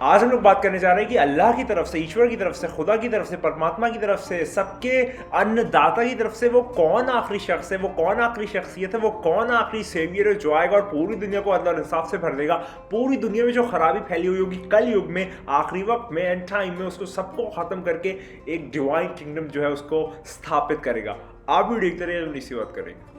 आज हम लोग बात करने जा रहे हैं कि अल्लाह की तरफ से, ईश्वर की तरफ से, खुदा की तरफ से, परमात्मा की तरफ से, सबके अन्नदाता की तरफ से वो कौन आखिरी शख्स है, वो कौन आखिरी शख्सियत है, वो कौन आखिरी सेवियर है जो आएगा और पूरी दुनिया को अदल और इंसाफ से भर देगा। पूरी दुनिया में जो खराबी फैली हुई होगी कल युग में, आखिरी वक्त में, एंड टाइम में, उसको सबको खत्म करके एक डिवाइन किंगडम जो है उसको स्थापित करेगा। आप भी देखते रहिए, हम इसी बात करेंगे।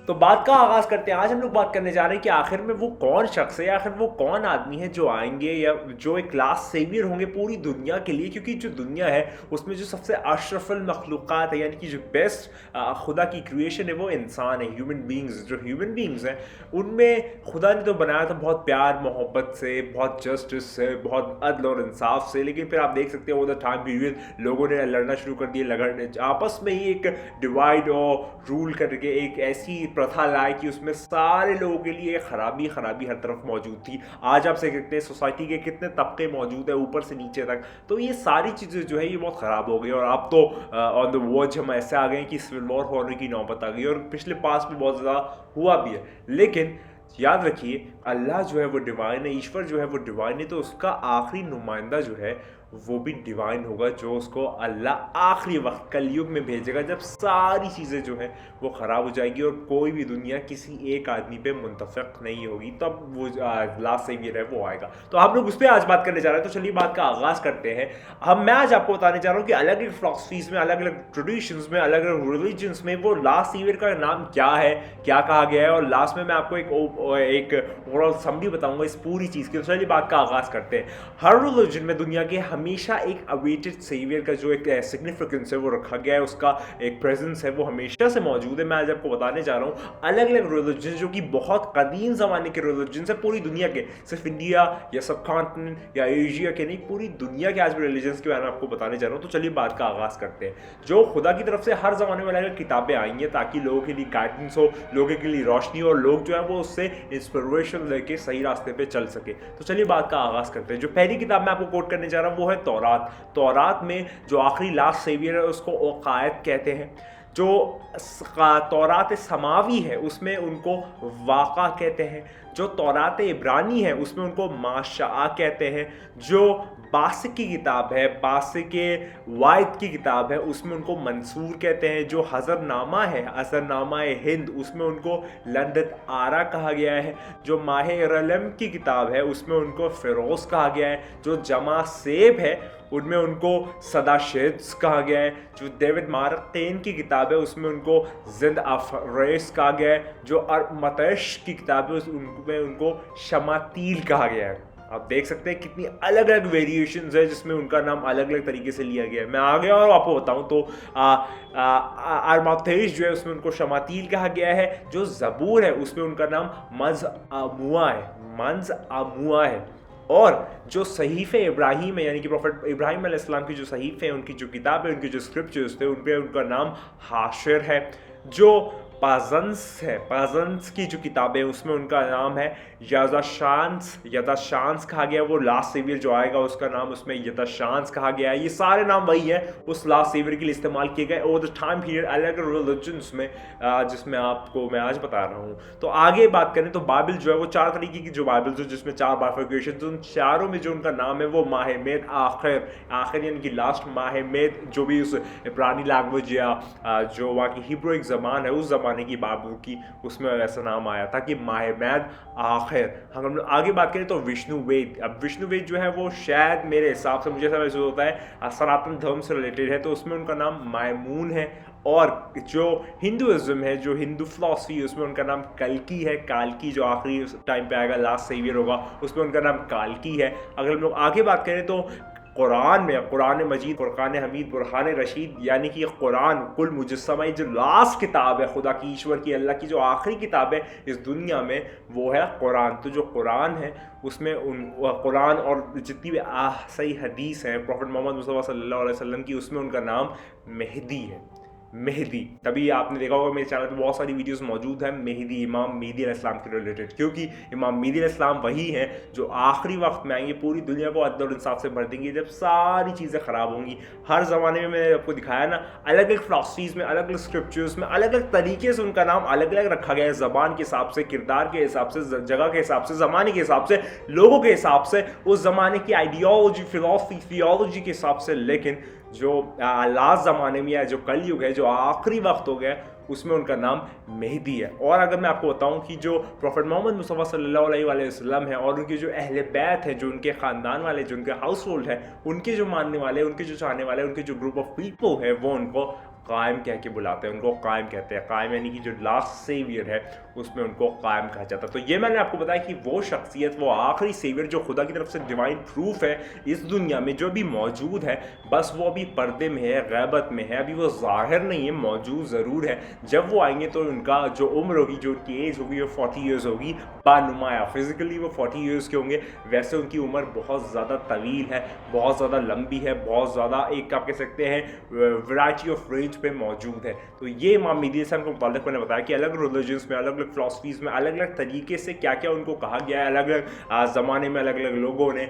तो बात का आगाज करते हैं। आज हम लोग बात करने जा रहे हैं कि आखिर में वो कौन शख्स है, आखिर वो कौन आदमी है जो आएंगे या जो एक लास्ट सेवियर होंगे पूरी दुनिया के लिए। क्योंकि जो दुनिया है उसमें जो सबसे अशरफुल मखलूक़ात है, यानी कि जो बेस्ट खुदा की क्रिएशन है वो इंसान है, ह्यूमन बींग्स। जो ह्यूमन बींग्स हैं उनमें खुदा ने तो बनाया था बहुत प्यार मोहब्बत से, बहुत जस्टिस से, बहुत अदल और इंसाफ से। लेकिन फिर आप देख सकते हैं वो द टाइम पीरियड लोगों ने लड़ना शुरू कर दिया, लड़ने आपस में ही एक डिवाइड और रूल करके एक ऐसी प्रथा लाए कि उसमें सारे लोगों के लिए खराबी खराबी हर तरफ मौजूद थी। आज आप से देखते हैं सोसाइटी के कितने तबके मौजूद है ऊपर से नीचे तक। तो ये सारी चीज़ें जो है ये बहुत ख़राब हो गई और अब तो ऑन द वर्ज हम ऐसे आ गए कि सिविल वॉर होने की नौबत आ गई और पिछले पास में बहुत ज़्यादा हुआ भी है। लेकिन याद रखिए अल्लाह जो है वो डिवाइन है, ईश्वर जो है वो डिवाइन है, तो उसका आखिरी नुमाइंदा जो है वो भी डिवाइन होगा, जो उसको अल्लाह आखिरी वक्त कलयुग में भेजेगा जब सारी चीज़ें जो है वो ख़राब हो जाएगी और कोई भी दुनिया किसी एक आदमी पे मुंतफिक नहीं होगी, तब वो लास्ट सेवियर है वो आएगा। तो हम लोग उस पर आज बात करने जा रहे हैं। तो चलिए बात का आगाज़ करते हैं। मैं आज आपको बताने जा रहा हूँ कि अलग अलग फिलॉसफीज़ में, अलग अलग ट्रेडिशंस में, अलग अलग रिलीजन्स में वो लास्ट सेवियर का नाम क्या है, क्या कहा गया है, और लास्ट में मैं आपको एक ओवरऑल समरी बताऊंगा इस पूरी चीज़ की। तो चलिए बात का आगाज़ करते हैं। हर रिलीजन में दुनिया के हमेशा एक अवेटेड सेवियर का जो एक सिग्निफिकेंस है वो रखा गया है, उसका एक प्रेजेंस है वो हमेशा से मौजूद है। मैं आज आपको बताने जा रहा हूँ अलग अलग रिलीजन जो कि बहुत कदीम ज़माने के रिलीजन है, पूरी दुनिया के, सिर्फ इंडिया या सब कॉन्टिनेंट या एशिया के नहीं, पूरी दुनिया के आज भी रिलीजन्स के बारे में आपको बताने जा रहा हूँ। तो चलिए बात का आगाज़ करते हैं। जो खुदा की तरफ से हर ज़माने में अलग अलग किताबें आई हैं ताकि लोगों के लिए गाइडेंस हो, लोगों के लिए रोशनी हो और लोग जो है वो उससे इंस्पिरेशन लेके सही रास्ते पे चल सके। तो चलिए बात का आगाज़ करते हैं। जो पहली किताब मैं आपको कोट करने जा रहा हूँ वो है तौरात में जो आखिरी लास्ट सेवियर है उसको औकायत कहते हैं। जो तौरात समावी है उसमें उनको वाक़ा कहते हैं। जो तौरात इब्रानी है उसमें उनको माशा कहते हैं। जो बासिक की किताब है, बासिक वायद की किताब है, उसमें उनको मंसूर कहते हैं। जो हज़रनामा है, हज़रनामा हिंद, उसमें उनको लंदत आरा कहा गया है। जो माह रलम की किताब है उसमें उनको फ़िरोज़ कहा गया है। जो जमा सेब है उनमें उनको सदा शेद्स कहा गया है। जो डेविड मार्केन की किताब है उसमें उनको जिंद अफरेस कहा गया है। जो मतश की किताब है उनमें उनको शमातील कहा गया है। आप देख सकते हैं कितनी अलग अलग वेरिएशंस है जिसमें उनका नाम अलग अलग तरीके से लिया गया है। मैं आगे और आपको बताऊं तो अरमातेश जो है उसमें उनको शमातील कहा गया है। जो ज़बूर है उसमें उनका नाम मंज़ आमुआ है। और जो सहीफ़े इब्राहिम है, यानी कि प्रॉफेट इब्राहिम अलैहिस्सलाम की जो सहीफ़े हैं, उनकी जो किताब है, उनकी जो स्क्रिप्चर्स थे, उन पर उनका नाम हाशिर है। जो पाजंस की जो किताबें उसमें उनका नाम है यदाशांस कहा गया। वो लास्ट सेवियर जो आएगा उसका नाम उसमें यदाशांस कहा गया है। ये सारे नाम वही है उस लास्ट सेवियर के लिए इस्तेमाल किए गए ओवर द टाइम पीरियड अलग अलग रिलीजन्स में, जिसमें आपको मैं आज बता रहा हूँ। तो आगे बात करें तो बाइबल जो है वो 4 तरीके की जो बाइबल जो जिसमें 4 बाइफिकेशन, उन चारों में जो उनका नाम है वो माहमेद आखिर यानी कि लास्ट माहमेद, जो भी उस इब्रानी लैंग्वेज या जो वहाँ की हिब्रू ज़बान है उस ज़माने की बाबू की, उसमें ऐसा नाम आया था कि माहमेद आखिर। हम आगे बात करें तो विष्णु वेद। अब विष्णु वेद जो है वो शायद मेरे हिसाब से, मुझे ऐसा महसूस होता है, सनातन धर्म से रिलेटेड है, तो उसमें उनका नाम मायमून है। और जो हिंदुइज्म है, जो हिंदू फिलॉसफी है, उसमें उनका नाम कल्कि है। काल्की जो आखिरी टाइम पे आएगा, लास्ट सेवियर होगा, उसमें उनका नाम काल्की है। अगर हम लोग आगे बात करें तो कुरान में कुरान मजीद, फुरकान हमीद, बुरहान रशीद, यानी कि कुरान कुल मुजस्समा, जो लास्ट किताब है खुदा की, ईश्वर की, अल्लाह की जो आखिरी किताब है इस दुनिया में, वो है कुरान। तो जो कुरान है उसमें कुरान और जितनी भी सही हदीस हैं प्रॉफेट मोहम्मद मुस्तफ़ा सल्लल्लाहु अलैहि वसल्लम की, उसमें उनका नाम मेहदी है। मेहदी। तभी आपने देखा होगा मेरे चैनल पे बहुत सारी वीडियोस मौजूद हैं मेहदी, इमाम मेहदी अलैहिस्सलाम के रिलेटेड, क्योंकि इमाम मेहदी अलैहिस्सलाम वही हैं जो आखिरी वक्त में आएंगे, पूरी दुनिया को अदल और इंसाफ से भर देंगे जब सारी चीज़ें ख़राब होंगी। हर ज़माने में मैंने आपको दिखाया ना, अलग अलग फिलॉसफीज़ में, अलग अलग स्क्रिप्चर्स में अलग अलग तरीके से उनका नाम अलग अलग रखा गया है, ज़बान के हिसाब से, किरदार के हिसाब से, जगह के हिसाब से, ज़माने के हिसाब से, लोगों के हिसाब से, उस ज़माने की आइडियोलॉजी, फिलॉसफी, थियोलॉजी के हिसाब से। लेकिन जो लास्ट ज़माने में या जो कलयुग है, जो आखिरी वक्त हो गया, उसमें उनका नाम मेहदी है। और अगर मैं आपको बताऊं कि जो प्रॉफेट मोहम्मद मुस्तफ़ा सल्लल्लाहु अलैहि वसल्लम है और उनके जो अहले बैत है, जो उनके ख़ानदान वाले, जो उनके हाउस होल्ड है, उनके जो मानने वाले, उनके जो चाहने वाले, उनके जो ग्रुप ऑफ पीपल है, वो उनको कायम कह के बुलाते हैं, उनको कायम कहते हैं। कायम यानी कि जो लास्ट सेवियर है, उसमें उनको कायम कहा जाता है। तो ये मैंने आपको बताया कि वो शख्सियत, वो आखिरी सेवियर जो खुदा की तरफ से डिवाइन प्रूफ है इस दुनिया में, जो भी मौजूद है, बस वो अभी पर्दे में है, गैबत में है, अभी वो ज़ाहिर नहीं है, मौजूद ज़रूर है। जब वो आएंगे तो उनका जो उम्र होगी, जो उनकी एज होगी, वो 40 ईयर्स होगी बानुमाया। फिजिकली वो 40 ईयर्स के होंगे, वैसे उनकी उम्र बहुत ज़्यादा तवील है, बहुत ज़्यादा लंबी है, बहुत ज़्यादा एक आप कह सकते हैं वैरायटी ऑफ रेंज पे मौजूद है। तो ये इमाम मेहदी अलैहिस्सलाम के मुतालिक मैंने बताया कि अलग रिलीजन्स में, अलग अलग फिलॉसफीज़ में अलग अलग तरीके से क्या क्या उनको कहा गया है, अलग अलग ज़माने में अलग अलग लोगों ने,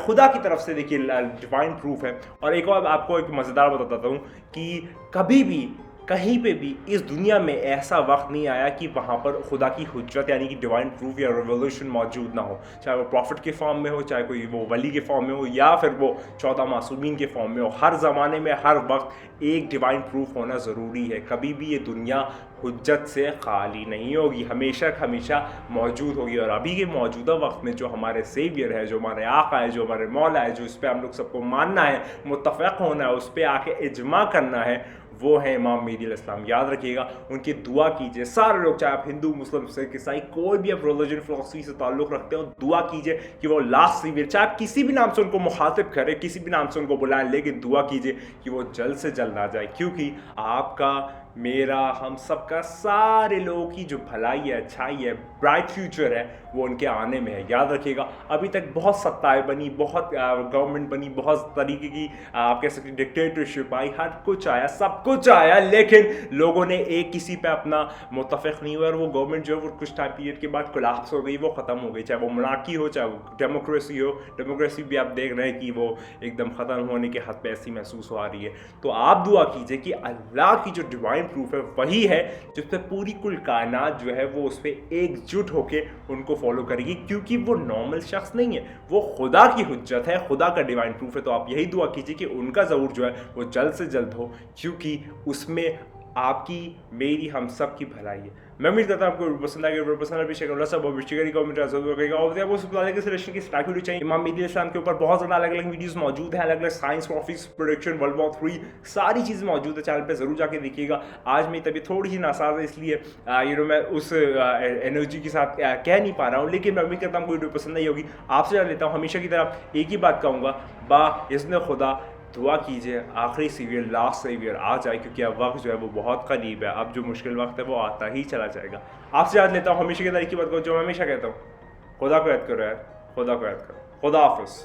खुदा की तरफ से देखिए डिवाइन प्रूफ है। और एक और आपको एक मज़ेदार बताता हूँ कि कभी भी कहीं पे भी इस दुनिया में ऐसा वक्त नहीं आया कि वहाँ पर खुदा की हुज्जत यानी कि डिवाइन प्रूफ या रेवोल्यूशन मौजूद ना हो, चाहे वो प्रॉफिट के फॉर्म में हो, चाहे कोई वो वली के फॉर्म में हो, या फिर वो 14 मासूमीन के फॉर्म में हो। हर ज़माने में हर वक्त एक डिवाइन प्रूफ होना ज़रूरी है। कभी भी ये दुनिया हुज्जत से खाली नहीं होगी, हमेशा हमेशा मौजूद होगी। और अभी के मौजूदा वक्त में जो हमारे सेवियर है, जो हमारे आका है, जो हमारे मौला है, जो इस पर हम लोग सबको मानना है, मुत्तफ़क़ होना है, उस पर आके इजमा करना है, वो है इमाम मेहदी अलैहिस्सलाम। याद रखिएगा, उनकी दुआ कीजिए। सारे लोग, चाहे आप हिंदू, मुस्लिम, सिख, ईसाई, कोई भी आप रिलीजन फिलॉसफी से ताल्लुक़ रखते हो, दुआ कीजिए कि वो लास्ट सेवियर, चाहे आप किसी भी नाम से उनको मुखातिब करें, किसी भी नाम से उनको बुलाएं, लेकिन दुआ कीजिए कि वो जल्द से जल्द आ जाए, क्योंकि आपका, मेरा, हम सबका, सारे लोगों की जो भलाई है, अच्छाई है, ब्राइट फ्यूचर है, वो उनके आने में है। याद रखिएगा, अभी तक बहुत सत्ताएं बनी, बहुत गवर्नमेंट बनी, बहुत तरीके की आप कह सकते डिक्टेटरशिप आई, हर कुछ आया, सब कुछ आया, लेकिन लोगों ने एक किसी पे अपना मुत्तफ़िक़ नहीं हुआ और वो गवर्नमेंट जो है वो कुछ टाइम पीरियड के बाद कोलैप्स हो गई, वो ख़त्म हो गई। चाहे वो मोनार्की हो, चाहे वो डेमोक्रेसी हो, डेमोक्रेसी भी आप देख रहे हैं कि वो एकदम ख़त्म होने के हद पे ऐसी महसूस हो रही है। तो आप दुआ कीजिए कि अल्लाह की जो डिवाइन प्रूफ है वही है जिस पे पूरी कुल कायनात जो है वो उस पर एकजुट होकर उनको फॉलो करेगी, क्योंकि वो नॉर्मल शख्स नहीं है, वो खुदा की हुज्जत है, खुदा का डिवाइन प्रूफ है। तो आप यही दुआ कीजिए कि उनका ज़हूर जो है वो जल्द से जल्द हो, क्योंकि उसमें आपकी, मेरी, हम सब की भलाई है। मैं उम्मीद करता हूँ आपको पसंद आएगा, पसंद भी शेयर सब विशेष कमेंट जरूर करेगा। और आपको उस के सिलेक्शन की स्टार्ट वीडियो चाहिए, इमाम मेहदी अलैहिस्सलाम के ऊपर बहुत ज़्यादा अलग अलग वीडियोस मौजूद हैं, अलग अलग science, profits, production, world war 3, सारी चीज़ें मौजूद है चैनल पे, ज़रूर जाके देखिएगा। आज मेरी तबीयत थोड़ी सी नासाज है, इसलिए मैं उस एनर्जी के साथ कह नहीं पा रहा हूँ, लेकिन मैं उम्मीद करता हूँ वीडियो पसंद नहीं होगी। आपसे जान लेता हूँ, हमेशा की तरह एक ही बात कहूँगा, बा-इज़्न खुदा दुआ कीजिए आखिरी सेवियर, लास्ट सेवियर आ जाए, क्योंकि अब वक्त जो है वो बहुत करीब है। अब जो मुश्किल वक्त है वो आता ही चला जाएगा। आपसे याद लेता हूँ, हमेशा की तरह की बात करो जो मैं हमेशा कहता हूँ, खुदा को याद करो यार, खुदा को याद करो। खुदा हाफ़िज़।